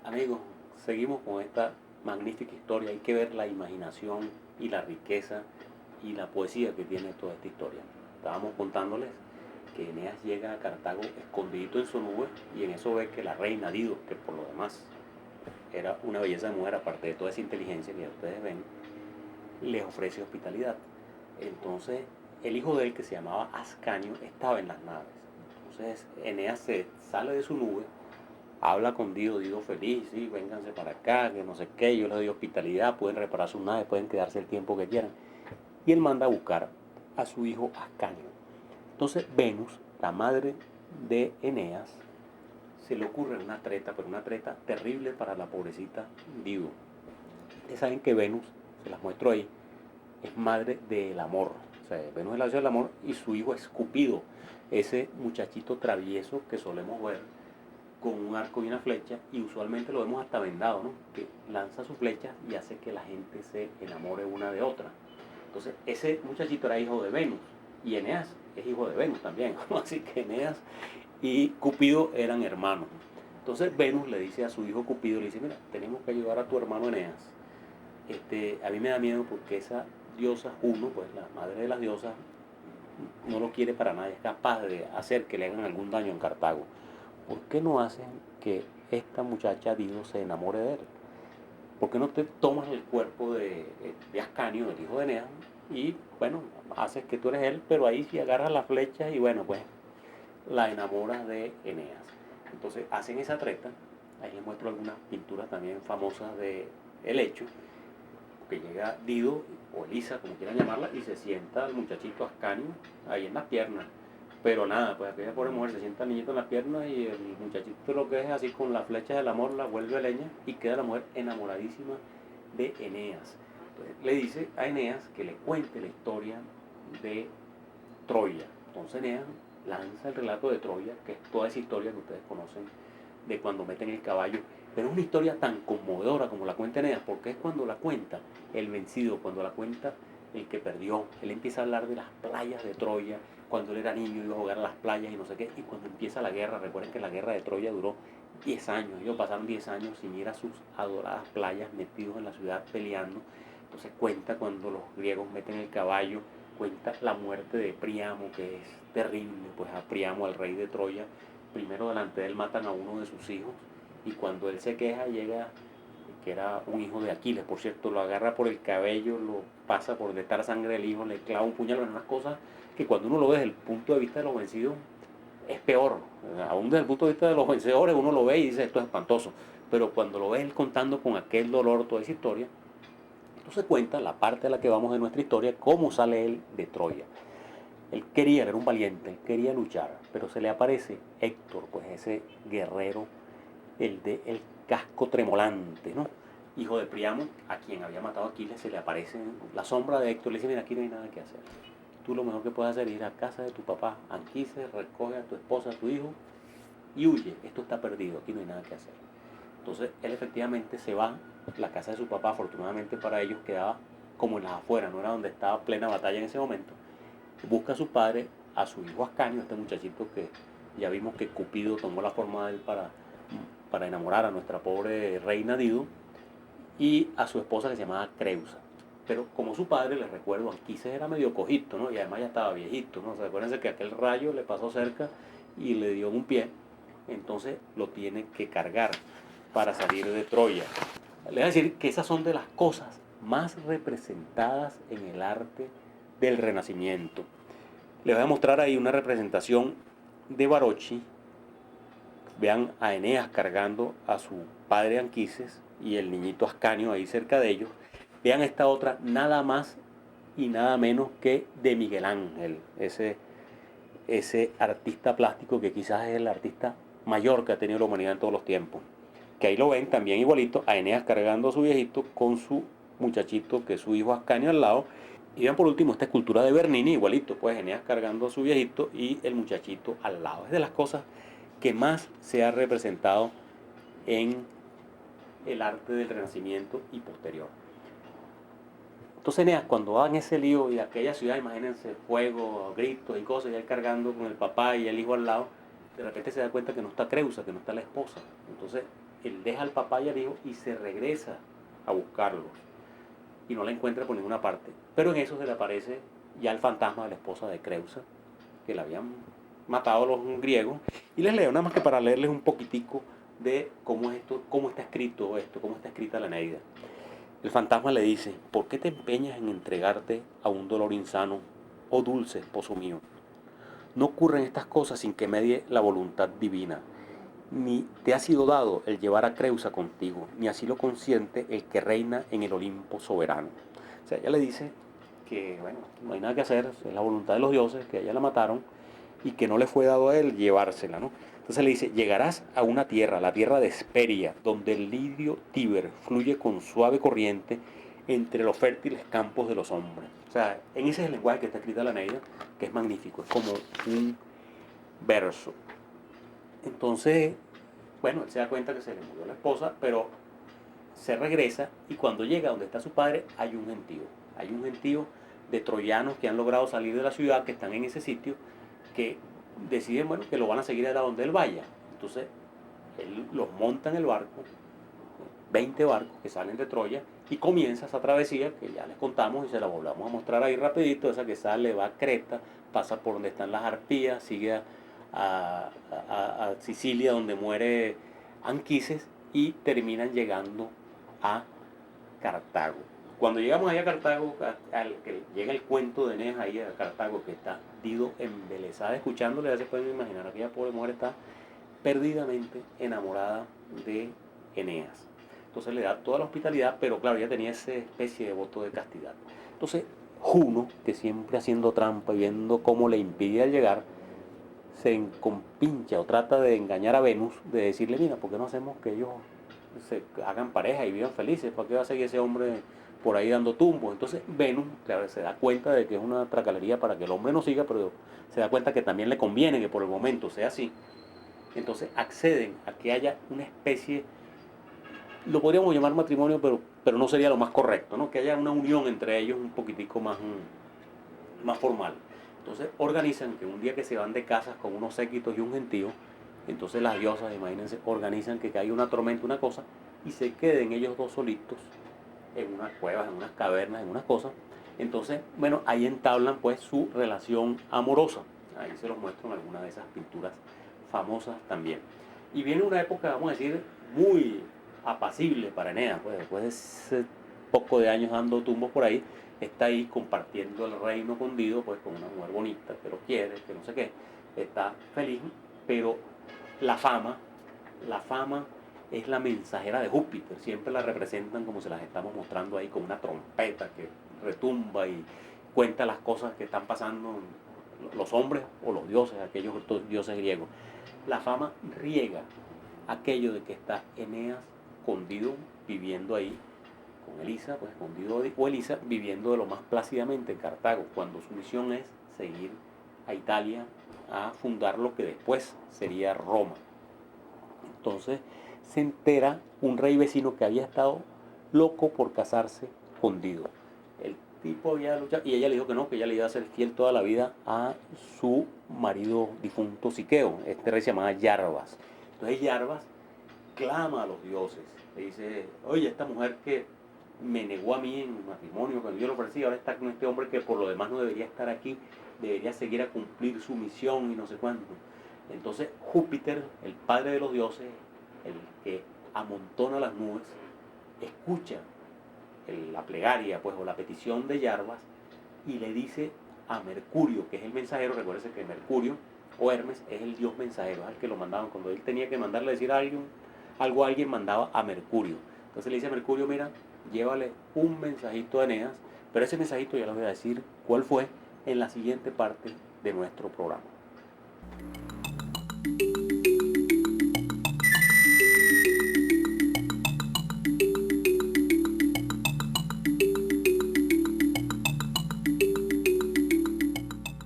Amigos, seguimos con esta magnífica historia. Hay que ver la imaginación y la riqueza y la poesía que tiene toda esta historia. Estábamos contándoles que Eneas llega a Cartago escondidito en su nube y en eso ve que la reina Dido, que por lo demás era una belleza de mujer, aparte de toda esa inteligencia que ustedes ven, les ofrece hospitalidad. Entonces el hijo de él, que se llamaba Ascanio, estaba en las naves. Entonces Eneas se sale de su nube, habla con Dido, Dido feliz, sí, vénganse para acá, que no sé qué, yo les doy hospitalidad, pueden reparar sus naves, pueden quedarse el tiempo que quieran. Y él manda a buscar a su hijo Ascanio. Entonces Venus, la madre de Eneas, se le ocurre una treta, pero una treta terrible para la pobrecita Dido. Ustedes saben que Venus, se las muestro ahí, es madre del amor. O sea, Venus es la diosa del amor y su hijo es Cupido, ese muchachito travieso que solemos ver con un arco y una flecha, y usualmente lo vemos hasta vendado, ¿no? Que lanza su flecha y hace que la gente se enamore una de otra. Entonces, ese muchachito era hijo de Venus, y Eneas es hijo de Venus también. Así que Eneas y Cupido eran hermanos. Entonces Venus le dice a su hijo Cupido, le dice, mira, tenemos que ayudar a tu hermano Eneas. A mí me da miedo porque esa diosa Juno, pues la madre de las diosas, no lo quiere para nada, es capaz de hacer que le hagan algún daño en Cartago. ¿Por qué no hacen que esta muchacha Dido se enamore de él? ¿Por qué no te tomas el cuerpo de Ascanio, del hijo de Eneas, y bueno, haces que tú eres él, pero ahí sí agarras la flecha y bueno, pues la enamoras de Eneas? Entonces hacen esa treta. Ahí les muestro algunas pinturas también famosas de el hecho, que llega Dido, o Elisa, como quieran llamarla, y se sienta el muchachito Ascanio ahí en las piernas. Pero nada, pues aquella pobre mujer se sienta el niñito en las piernas y el muchachito lo que es así con la flecha del amor la vuelve leña y queda la mujer enamoradísima de Eneas. Entonces le dice a Eneas que le cuente la historia de Troya. Entonces Eneas lanza el relato de Troya, que es toda esa historia que ustedes conocen de cuando meten el caballo, pero es una historia tan conmovedora como la cuenta Eneas, porque es cuando la cuenta el vencido, cuando la cuenta el que perdió. Él empieza a hablar de las playas de Troya, cuando él era niño iba a jugar a las playas y no sé qué, y cuando empieza la guerra, recuerden que la guerra de Troya duró 10 años, ellos pasaron 10 años sin ir a sus adoradas playas, metidos en la ciudad peleando. Entonces cuenta cuando los griegos meten el caballo, cuenta la muerte de Príamo, que es terrible, pues a Príamo, al rey de Troya, primero delante de él matan a uno de sus hijos, y cuando él se queja llega, que era un hijo de Aquiles, por cierto, lo agarra por el cabello, lo pasa por detar sangre del hijo, le clava un puñal, en unas cosas que cuando uno lo ve desde el punto de vista de los vencidos es peor. Aún desde el punto de vista de los vencedores uno lo ve y dice esto es espantoso, pero cuando lo ves él contando con aquel dolor toda esa historia, entonces cuenta la parte a la que vamos de nuestra historia, cómo sale él de Troya. Él quería, era un valiente, él quería luchar, pero se le aparece Héctor, pues ese guerrero, el de el casco tremolante, ¿no? Hijo de Priamo, a quien había matado a Aquiles, se le aparece la sombra de Héctor, le dice, mira, aquí no hay nada que hacer. Tú lo mejor que puedes hacer es ir a casa de tu papá, Anquises, recoge a tu esposa, a tu hijo, y huye, esto está perdido, aquí no hay nada que hacer. Entonces él efectivamente se va, la casa de su papá, afortunadamente para ellos, quedaba como en las afueras, no era donde estaba plena batalla en ese momento. Busca a su padre, a su hijo Ascanio, este muchachito que ya vimos que Cupido tomó la forma de él para enamorar a nuestra pobre reina Dido, y a su esposa que se llamaba Creusa. Pero como su padre, les recuerdo, Anquises era medio cojito, ¿no? Y además ya estaba viejito, ¿no? O sea, acuérdense que aquel rayo le pasó cerca y le dio un pie, entonces lo tiene que cargar para salir de Troya. Les voy a decir que esas son de las cosas más representadas en el arte del Renacimiento. Les voy a mostrar ahí una representación de Barocci. Vean a Eneas cargando a su padre Anquises y el niñito Ascanio ahí cerca de ellos. Vean esta otra, nada más y nada menos que de Miguel Ángel, ese artista plástico que quizás es el artista mayor que ha tenido la humanidad en todos los tiempos. Que ahí lo ven también igualito, a Eneas cargando a su viejito con su muchachito, que es su hijo Ascanio, al lado. Y vean por último esta escultura de Bernini, igualito, pues Eneas cargando a su viejito y el muchachito al lado. Es de las cosas que más se ha representado en el arte del Renacimiento y posterior. Entonces Eneas, cuando va en ese lío y aquella ciudad, imagínense, fuego, gritos y cosas, y él cargando con el papá y el hijo al lado, de repente se da cuenta que no está Creusa, que no está la esposa. Entonces él deja al papá y al hijo y se regresa a buscarlos y no la encuentra por ninguna parte. Pero en eso se le aparece ya el fantasma de la esposa de Creusa, que la habían matado los griegos, y les leo nada más que para leerles un poquitico de cómo es esto, cómo está escrito esto, cómo está escrita la Eneida. El fantasma le dice: ¿por qué te empeñas en entregarte a un dolor insano, oh dulce esposo mío? No ocurren estas cosas sin que medie la voluntad divina. Ni te ha sido dado el llevar a Creusa contigo, ni así lo consiente el que reina en el Olimpo soberano. O sea, ella le dice que, bueno, no hay nada que hacer, es la voluntad de los dioses, que a ella la mataron y que no le fue dado a él llevársela, ¿no? Entonces le dice: llegarás a una tierra, la tierra de Hesperia, donde el lirio Tíber fluye con suave corriente entre los fértiles campos de los hombres. O sea, en ese es el lenguaje que está escrita la Eneida, que es magnífico, es como un verso. Entonces, bueno, él se da cuenta que se le murió la esposa, pero se regresa y cuando llega donde está su padre hay un gentío. Hay un gentío de troyanos que han logrado salir de la ciudad, que están en ese sitio, que deciden, bueno, que lo van a seguir a donde él vaya. Entonces, él los monta en el barco, 20 barcos que salen de Troya, y comienza esa travesía que ya les contamos y se la volvamos a mostrar ahí rapidito, esa que sale, va a Creta, pasa por donde están las arpías, sigue a Sicilia donde muere Anquises y terminan llegando a Cartago. Cuando llegamos ahí a Cartago, al que llega el cuento de Eneas ahí a Cartago, que está Dido embelesada escuchándole, ya se pueden imaginar, aquella pobre mujer está perdidamente enamorada de Eneas. Entonces le da toda la hospitalidad, pero claro, ella tenía esa especie de voto de castidad. Entonces Juno, que siempre haciendo trampa y viendo cómo le impide llegar, se encompincha o trata de engañar a Venus, de decirle: mira, ¿por qué no hacemos que ellos se hagan pareja y vivan felices? ¿Para qué va a seguir ese hombre por ahí dando tumbos? Entonces Venus, claro, se da cuenta de que es una tracalería para que el hombre no siga, pero se da cuenta que también le conviene que por el momento sea así. Entonces acceden a que haya una especie, lo podríamos llamar matrimonio, pero no sería lo más correcto, ¿no? Que haya una unión entre ellos un poquitico más formal. Entonces organizan que un día que se van de casas con unos séquitos y un gentío, entonces las diosas, imagínense, organizan que caiga una tormenta, una cosa, y se queden ellos dos solitos en unas cuevas, en unas cavernas, en unas cosas. Entonces, bueno, ahí entablan pues su relación amorosa. Ahí se los muestro en alguna de esas pinturas famosas también. Y viene una época, vamos a decir, muy apacible para Eneas, pues después de ese poco de años dando tumbos por ahí, está ahí compartiendo el reino con Dido, pues con una mujer bonita, que lo quiere, que no sé qué, está feliz, pero la fama es la mensajera de Júpiter, siempre la representan como se las estamos mostrando ahí, con una trompeta que retumba y cuenta las cosas que están pasando los hombres o los dioses, aquellos dioses griegos. La fama riega aquello de que está Eneas con Dido viviendo ahí, con Elisa, pues con Dido o Elisa viviendo de lo más plácidamente en Cartago, cuando su misión es seguir a Italia a fundar lo que después sería Roma. Entonces se entera un rey vecino que había estado loco por casarse con Dido. El tipo había luchado y ella le dijo que no, que ella le iba a ser fiel toda la vida a su marido difunto Siqueo. Este rey se llamaba Yarbas. Entonces Yarbas clama a los dioses, le dice: oye, esta mujer que me negó a mí en matrimonio cuando yo lo ofrecí, ahora está con este hombre que por lo demás no debería estar aquí, debería seguir a cumplir su misión y no sé cuánto. Entonces Júpiter, el padre de los dioses, el que amontona las nubes, escucha la plegaria, pues, o la petición de Yarbas, y le dice a Mercurio, que es el mensajero. Recuérdense que Mercurio o Hermes es el dios mensajero, es el que lo mandaban cuando él tenía que mandarle a decir algo a alguien, mandaba a Mercurio. Entonces le dice a Mercurio: mira, llévale un mensajito a Eneas, pero ese mensajito ya les voy a decir cuál fue en la siguiente parte de nuestro programa.